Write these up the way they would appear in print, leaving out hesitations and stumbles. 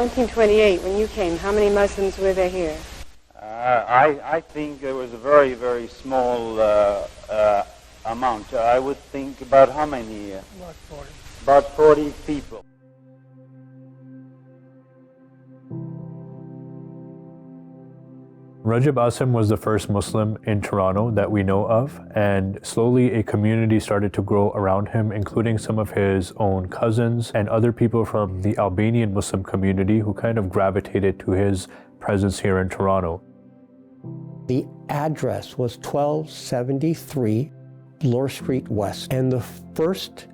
1928, when you came, how many Muslims were there here? I think there was a very, very small amount. I would think about how many? About 40. About 40 people. Regip Assim was the first Muslim in Toronto that we know of, and slowly a community started to grow around him, including some of his own cousins and other people from the Albanian Muslim community who kind of gravitated to his presence here in Toronto. The address was 1273 Bloor Street West, and the first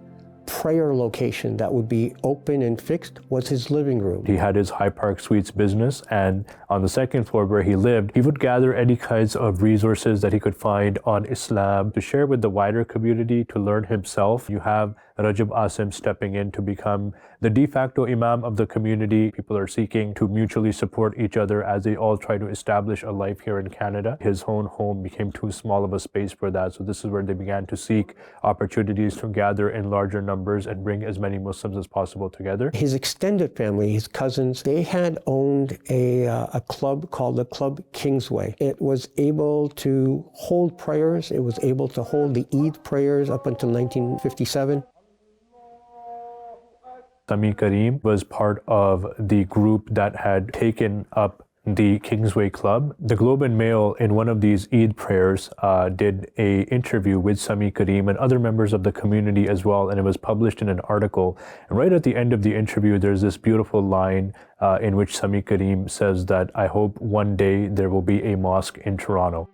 prayer location that would be open and fixed was his living room. He had his High Park Suites business, and on the second floor where he lived, he would gather any kinds of resources that he could find on Islam to share with the wider community, to learn himself. You have Regip Assim stepping in to become the de facto imam of the community. People are seeking to mutually support each other as they all try to establish a life here in Canada. His own home became too small of a space for that, so this is where they began to seek opportunities to gather in larger numbers and bring as many Muslims as possible together. His extended family, his cousins, they had owned a club called the Club Kingsway. It was able to hold prayers. It was able to hold the Eid prayers up until 1957. Sami Karim was part of the group that had taken up the Kingsway Club. The Globe and Mail, in one of these Eid prayers, did a interview with Sami Karim and other members of the community as well, and it was published in an article. And right at the end of the interview, there's this beautiful line in which Sami Karim says that, "I hope one day there will be a mosque in Toronto."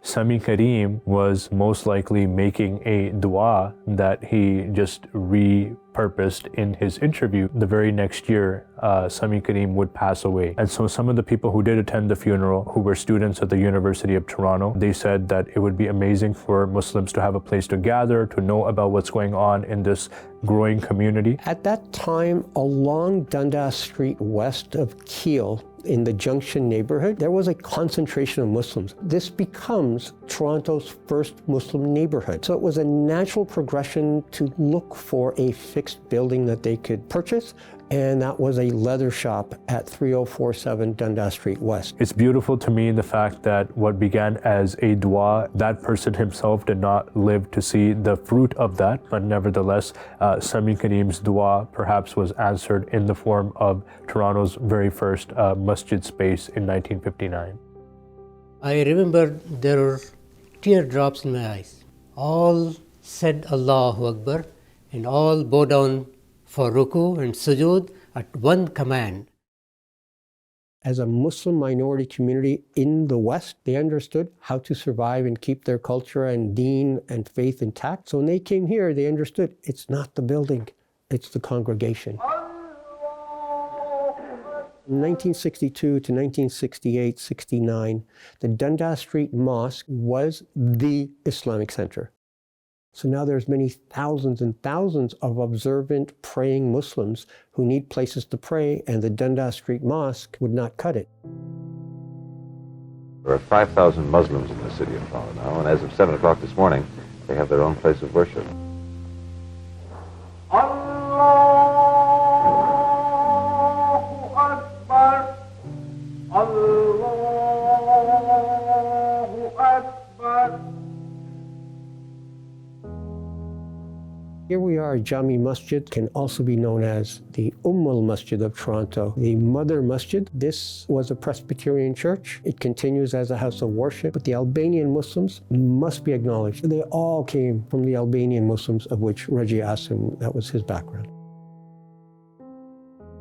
Sami Karim was most likely making a dua that he just repurposed in his interview. The very next year, Sami Karim would pass away. And so some of the people who did attend the funeral, who were students at the University of Toronto, they said that it would be amazing for Muslims to have a place to gather, to know about what's going on in this growing community. At that time, along Dundas Street west of Keele, in the Junction neighborhood, there was a concentration of Muslims. This becomes Toronto's first Muslim neighborhood. So it was a natural progression to look for a fixed building that they could purchase, and that was a leather shop at 3047 Dundas Street West. It's beautiful to me the fact that what began as a dua, that person himself did not live to see the fruit of that, but nevertheless, Sami Karim's dua perhaps was answered in the form of Toronto's very first masjid space in 1959. I remember there were teardrops in my eyes. All said Allahu Akbar, and all bow down for ruku and sujood at one command. As a Muslim minority community in the West, they understood how to survive and keep their culture and deen and faith intact. So when they came here, they understood it's not the building, it's the congregation. From 1962 to 1968-69, the Dundas Street Mosque was the Islamic center. So now there's many thousands and thousands of observant, praying Muslims who need places to pray, and the Dundas Street Mosque would not cut it. There are 5,000 Muslims in the city of Toronto now, and as of 7 o'clock this morning, they have their own place of worship. Allahu Akbar, Allahu Akbar. Here we are at Jami Masjid, can also be known as the Masjid of Toronto, the Mother Masjid. This was a Presbyterian church. It continues as a house of worship, but the Albanian Muslims must be acknowledged. They all came from the Albanian Muslims, of which Regip Assim, that was his background.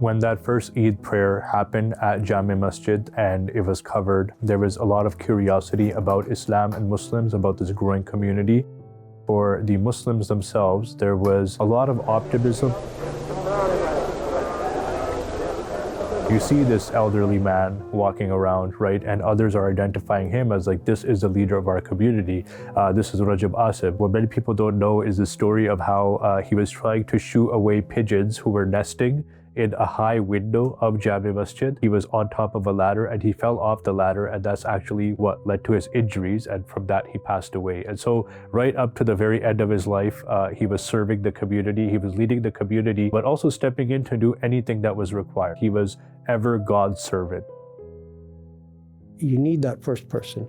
When that first Eid prayer happened at Jami Masjid and it was covered, there was a lot of curiosity about Islam and Muslims, about this growing community. For the Muslims themselves, there was a lot of optimism. You see this elderly man walking around, right? And others are identifying him as like, this is the leader of our community. This is Regip Assim. What many people don't know is the story of how he was trying to shoo away pigeons who were nesting in a high window of Jami Masjid. He was on top of a ladder and he fell off the ladder, and that's actually what led to his injuries, and from that he passed away. And so right up to the very end of his life, he was serving the community, he was leading the community, but also stepping in to do anything that was required. He was ever God's servant. You need that first person,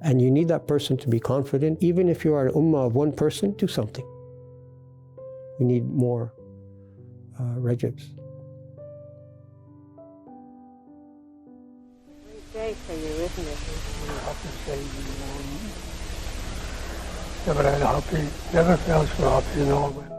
and you need that person to be confident. Even if you are an ummah of one person, do something. We need more Rajabs. Great day for you, isn't it? Happy Syed, never had happy, never felt so happy in all my life.